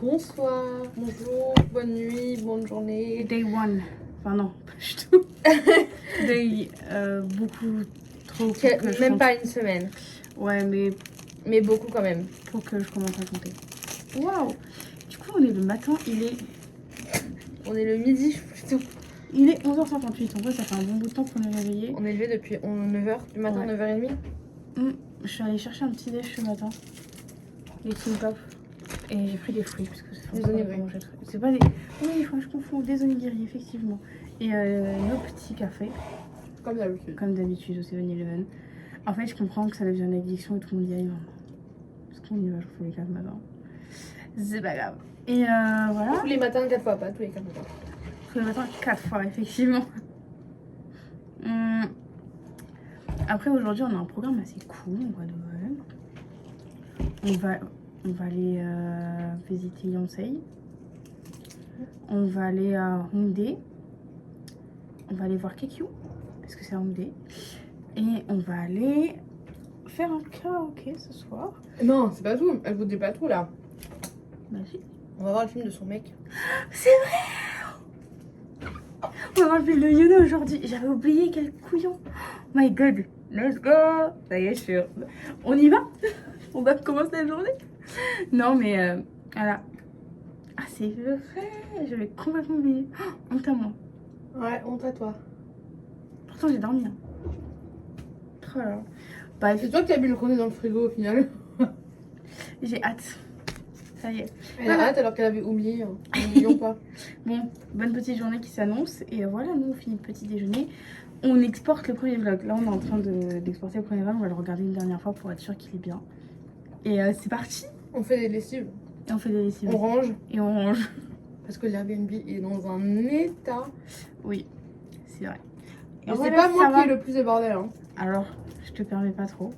Bonsoir, bonjour, bonne nuit, bonne journée. Day one. Enfin non, pas du tout. Day beaucoup trop. Même pas une semaine. Ouais, mais beaucoup quand même. Pour que je commence à compter. Waouh. Du coup, on est le matin, On est le midi plutôt. Il est 11h58. En vrai, ça fait un bon bout de temps qu'on est réveillé. On est levé depuis 9h du matin, ouais. 9h30. Je suis allée chercher un petit déj ce matin. Les King Pop. Et j'ai pris des fruits parce que c'est des onigiri. C'est pas des. Oui, je confonds des onigiri, effectivement. Et nos petits cafés. Comme d'habitude. Comme d'habitude au 7-Eleven. En fait, je comprends que ça devient une addiction et tout le monde y aille. Parce qu'on y va, je fais les 4 matins. C'est pas grave. Et voilà. Tous les matins, 4 fois, pas tous les 4 matins. Tous les matins, 4 fois, effectivement. Après, aujourd'hui, on a un programme assez cool. On va aller visiter Yonsei. On va aller à Hongdae. On va aller voir Kekyu, parce que c'est à Hongdae. Et on va aller faire un karaoké ce soir. Non, c'est pas tout. Elle vous dit pas tout là. Bah si. On va voir le film de son mec. C'est vrai. On va voir le film de Yuno aujourd'hui. J'avais oublié, quel couillon. Oh my god. Let's go. Ça y est, je suis... On y va. On va commencer la journée. Non mais voilà. Ah c'est vrai. J'avais complètement oublié. Oh, honte à moi. Ouais, honte à toi. Pourtant j'ai dormi. Hein. Oh là là. Bah, c'est toi qui as bu le chronique dans le frigo au final. J'ai hâte. Ça y est. Elle a hâte alors qu'elle avait oublié. N'oublions pas. Bon, bonne petite journée qui s'annonce. Et voilà, nous on finit le petit déjeuner. On exporte le premier vlog. Là on est en train d'exporter le premier vlog. On va le regarder une dernière fois pour être sûr qu'il est bien. Et c'est parti. On fait des lessives. Et on fait des lessives. On range. Et on range. Parce que l'Airbnb est dans un état. Oui, c'est vrai. Et c'est pas moi qui ai le plus de bordel. Hein. Alors, je te permets pas trop.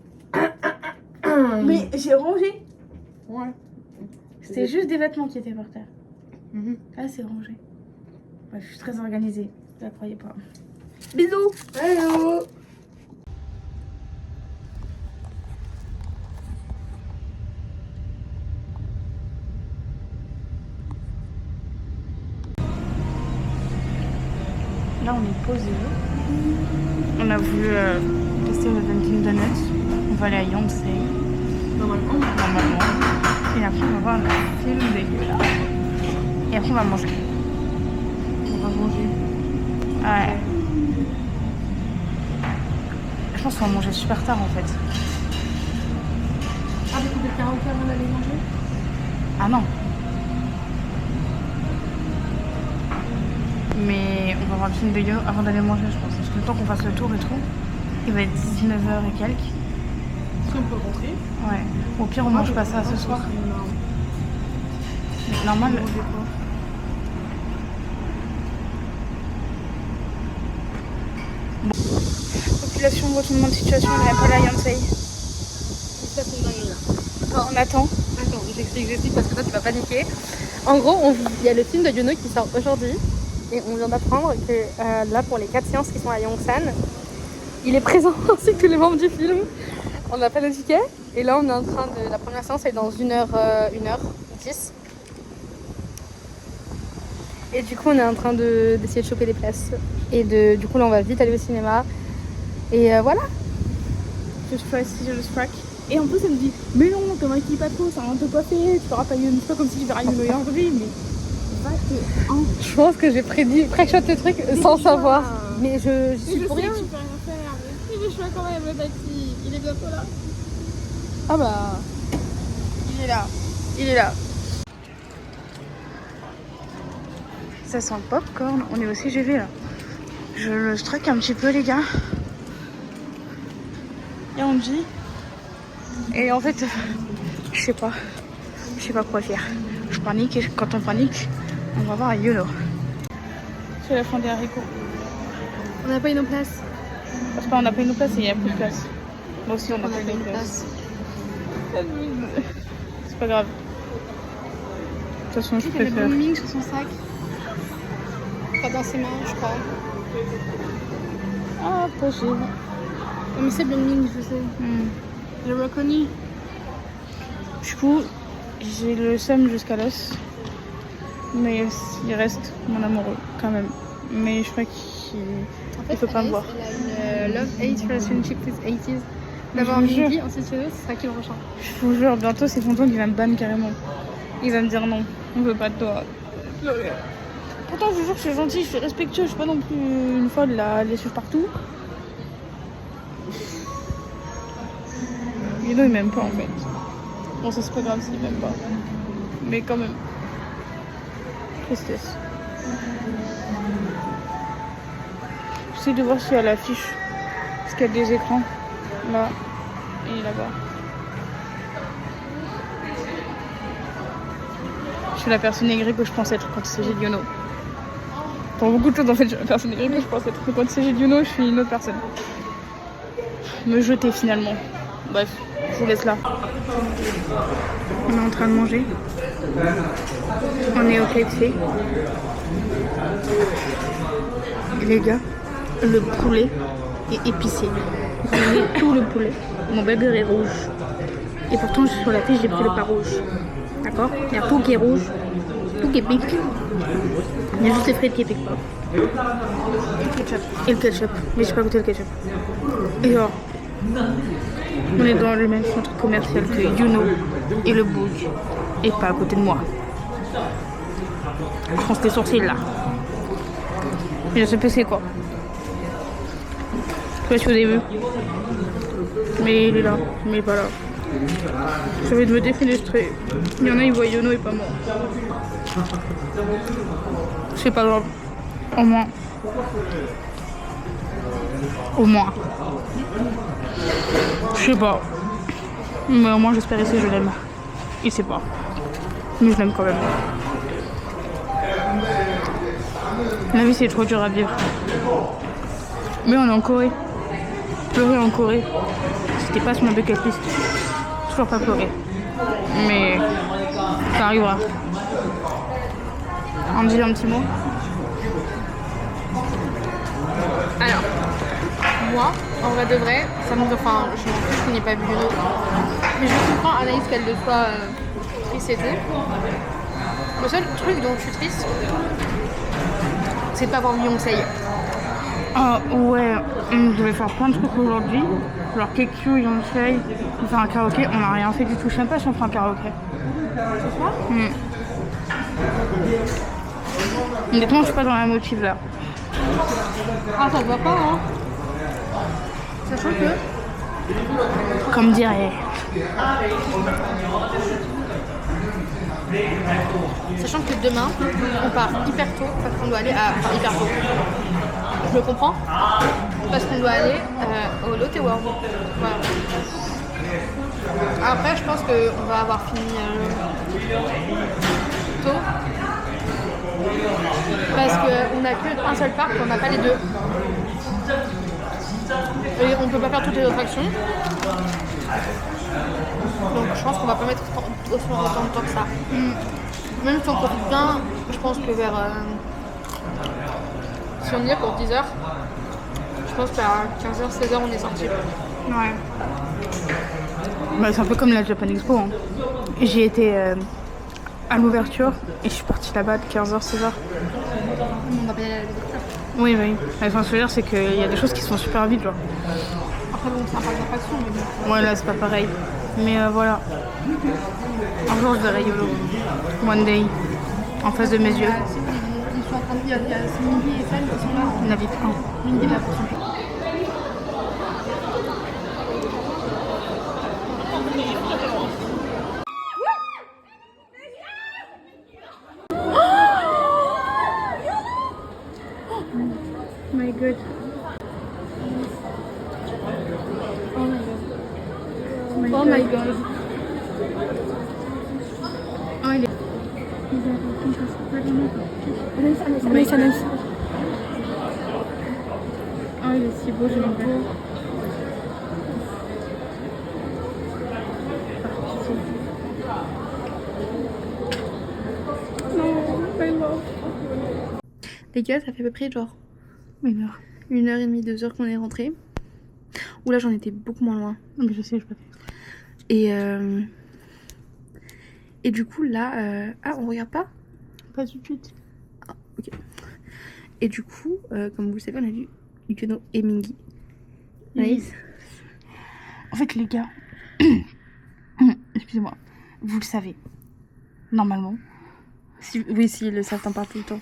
Mais j'ai rangé. Ouais. C'était juste des vêtements qui étaient par terre. Là, c'est rangé. Ouais, je suis très organisée. Je la croyais pas. Bisous. Hello. Là, on est posé. On a voulu tester le Dunkin' Donuts. On va aller à Yonsei. Normalement. Et après, on va voir le film dégueulasse. Et après, on va manger. On va manger. Ouais. Je pense qu'on va manger super tard en fait. Ah, vous pouvez le karaoké avant d'aller manger? Ah non. Mais on va voir le film de Yo avant d'aller manger, je pense. Parce que le temps qu'on fasse le tour et tout, il va être 19h et quelques. Si on peut rentrer. Ouais. Au pire, on mange pas ça ce soir. Mais normal. Bon. Population, retournement de situation, on est pas là à Yonsei. On attend. Attends, j'explique parce que toi tu vas paniquer. En gros, il y a le film de Yuno qui sort aujourd'hui. Et on vient d'apprendre que là, pour les 4 séances qui sont à Yongsan, il est présent ainsi que tous les membres du film. On n'a pas le ticket. Et là, on est en train de... La première séance est dans 1h10. Et du coup, on est en train d'essayer de choper des places. Et du coup, là, on va vite aller au cinéma. Et voilà. Just try scissors crack. Et en plus, elle me dit, mais non, te maquille pas trop, ça va te coiffer. Tu feras pas une fois comme si tu verrais une aujourd'hui, mais... Je pense que j'ai pré-shot le truc sans savoir. Mais je suis pour rien. Tu peux rien faire. Mais je suis quand même le taxi. Il est bientôt là. Ah bah. Il est là. Il est là. Ça sent le popcorn. On est au CGV là. Je le struck un petit peu les gars. Et on dit. Et en fait, je sais pas quoi faire. Je panique et quand on panique, on va voir à Yuno. C'est la fin des haricots. On n'a pas eu nos places. Parce qu'on n'a pas eu nos places et il n'y a plus de place. Moi aussi on n'a pas eu nos places. C'est pas grave. De toute façon je préfère. Il y a le Ming sur son sac. Pas dans ses mains je crois. Ah possible. Mais c'est Ming je sais. Je l'ai reconnu. Du coup, j'ai le seum jusqu'à l'os. Mais il reste mon amoureux quand même. Mais je crois qu'il faut pas me voir. Elle a une love-hate relationship with 80s. D'avoir Mindy en CCE, ce sera qui le prochain? Je vous jure, bientôt c'est tonton qui va me ban carrément. Il va me dire non, on veut pas de toi. Pourtant, je vous jure que je suis gentille, je suis respectueuse, je suis pas non plus une folle là, les suivre partout. Mais non, il m'aime pas en fait. Bon, ça c'est pas grave s'il m'aime pas. Mais quand même. Tristesse. J'essaie de voir s'il y a l'affiche. Parce qu'il y a des écrans. Là et là-bas. Je suis la personne aigrie que je pense être quand il s'agit de Yono. Pour beaucoup de choses en fait, je suis la personne aigrie que je pense être. Mais quand il s'agit de Yono, je suis une autre personne. Me jeter finalement. Bref, je vous laisse là. On est en train de manger. On est au KFC. Et les gars, le poulet est épicé. Vous voyez tout le poulet. Mon burger est rouge. Et pourtant, sur la fiche, j'ai pris le pas rouge. D'accord? Il y a tout qui est rouge, tout qui est pique. Il y a juste les frites qui est pique pas. Et le ketchup. Mais j'ai pas goûté le ketchup. Et alors, on est dans le même centre commercial que Youno et le Boug. Et pas à côté de moi. Je pense tes sourcils là. Je sais pas c'est quoi. Je suis au début. Mais il est là. Mais il est pas là. J'ai envie de me défenestrer. Il y en a, ils voient Yono et pas moi. C'est pas grave. Au moins. Au moins. Je sais pas. Mais au moins, j'espère essayer, je l'aime. Il sait pas. Mais je l'aime quand même. La vie, c'est trop dur à vivre. Mais on est en Corée. Pleurer en Corée, c'était pas sur ma bucket list. Toujours pas pleurer. Mais ça arrivera. On dit un petit mot. Alors, moi, en vrai de vrai, ça me... Enfin, je m'en fiche qu'on n'ait pas vu Yono. Mais je comprends Anaïs qu'elle le soit triste et tout. Le seul truc dont je suis triste, c'est de pas avoir vu Yongsei. Ouais, on devait faire plein de trucs aujourd'hui. Genre Kekyu, Yongsei, on fait un karaoké, on n'a rien fait du tout. Je sais même pas si on fait un karaoké. C'est quoi Honnêtement, je suis pas dans la motive là. Ah, ça va pas, hein. Sachant que... Comme dirait. Sachant que demain, on part hyper tôt parce qu'on doit aller à... Enfin, hyper tôt. Je le comprends. Parce qu'on doit aller au Lotte World. Voilà. Après, je pense qu'on va avoir fini tôt. Parce qu'on n'a qu'un seul parc, on n'a pas les deux. Et on peut pas faire toutes les attractions. Donc je pense qu'on va pas mettre autant de temps que ça. Même si on profite bien, je pense que vers... si on y est pour 10h, je pense qu'à 15h, 16h, on est sorti. Ouais. Bah, c'est un peu comme la Japan Expo. Hein. J'y étais à l'ouverture et je suis partie là-bas de 15h, 16h. On va pas y aller à l'ouverture. Oui, oui. Enfin, ce que je veux dire, c'est qu'il y a des choses qui sont super vite, genre. Après, bon, c'est un parc d'attraction, mais bon. Ouais, là, c'est pas pareil. Mais voilà. Un jour, je verrai YOLO. One day. En face de mes yeux. Ils sont en train de dire, il y a Mindy et Fan qui sont là. Il n'habite pas. Mindy là pour son My God. Oh my god. Oh, il est... Anaïs. Oh, il est si beau, je l'aime beau. Les gars, ça fait à peu près genre 1h. 1h30, 2h qu'on est rentré. Ou là, j'en étais beaucoup moins loin. Mais je sais, je peux pas. Et du coup, là... Ah, on regarde pas? Pas tout de suite. Ah, ok. Et du coup, comme vous le savez, on a vu Yuno et Mingi. Nice. En fait, les gars, excusez-moi, vous le savez, normalement. Oui, si, le savent, t'en parles tout le temps.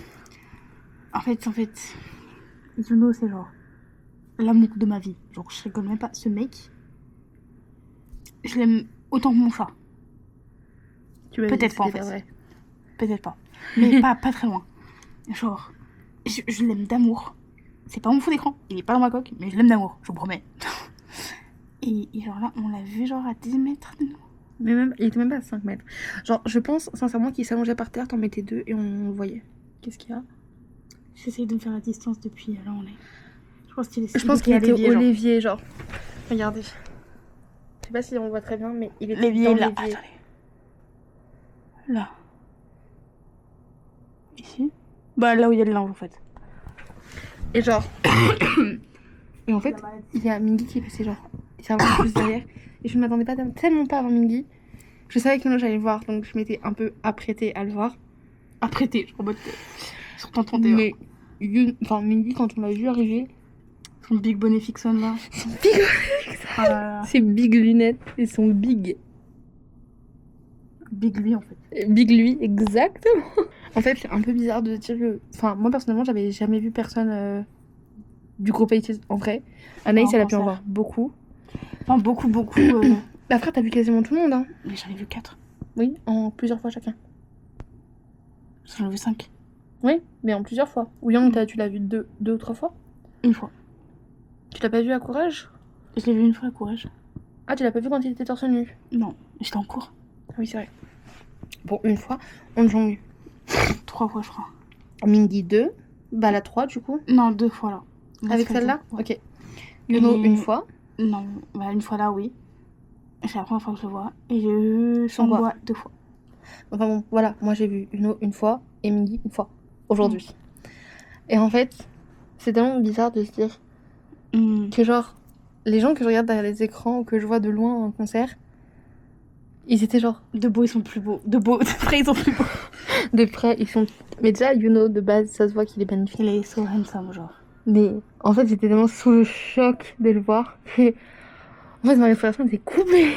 En fait, Yuno, c'est genre l'amour de ma vie. Genre, je rigole même pas. Ce mec, je l'aime autant que mon chat. Peut-être pas, en fait. Vrai. Peut-être pas. Mais pas très loin. Genre, je l'aime d'amour. C'est pas mon fond d'écran, il est pas dans ma coque, mais je l'aime d'amour, je vous promets. Et genre là, on l'a vu genre à 10 mètres de nous. Mais même, il était même pas à 5 mètres. Genre, je pense sincèrement qu'il s'allongeait par terre, t'en mettais deux et on le voyait. Qu'est-ce qu'il y a? J'essaye de me faire la distance depuis là on est. Je pense qu'il était au l'évier, genre. Regardez. Je sais pas si on voit très bien, mais il était l'évier dans là. l'évier. Attendez. Là. Ici. Bah là où il y a le linge en fait. Et genre. Et en fait, il y a Mingi qui est passé genre. Il s'est avancé juste derrière. Et je ne m'attendais pas tellement pas à voir Mingi. Je savais que j'allais le voir, donc je m'étais un peu apprêtée à le voir. Apprêtée, je crois sur ton 31. Mais Mingi, quand on l'a vu arriver. Son big bonnet Fixon là. Son big bonnet. Ses big lunettes et son big. Big lui en fait. Big lui, exactement. En fait, c'est un peu bizarre de dire que. Enfin, moi personnellement, j'avais jamais vu personne du groupe ATEEZ en vrai. Anaïs, elle a pu en voir beaucoup. Enfin, beaucoup. Après, t'as vu quasiment tout le monde, hein. Mais j'en ai vu 4. Oui, en plusieurs fois chacun. J'en ai vu 5. Oui, mais en plusieurs fois. Young, tu l'as vu deux ou trois fois? Une fois. Tu l'as pas vu à Courage? Je l'ai vu une fois à Courage. Ah, tu l'as pas vu quand il était torse nu? Non, j'étais en cours. Ah oui, c'est vrai. Bon, une fois, on l'a vu. 3 fois, je crois. Mingi 2, Bala 3 du coup. Non, 2 fois là. Avec celle-là? Ouais. Ok. Yuno, une fois. Non, bah une fois là, oui. C'est la première fois que je le vois. Et j'ai eu Sangwa 2 fois. Enfin bon, voilà, moi j'ai vu Yuno une fois et Mingi une fois. Aujourd'hui. Et en fait, c'est tellement bizarre de se dire que genre, les gens que je regarde derrière les écrans ou que je vois de loin en concert, ils étaient genre... De beau, ils sont plus beaux. De près, ils sont plus beaux. De près, ils sont... Mais déjà, Yuno, de base, ça se voit qu'il est magnifique. Il est so handsome, genre. Mais en fait, j'étais tellement sous le choc de le voir que... En fait, ma respiration était coupée.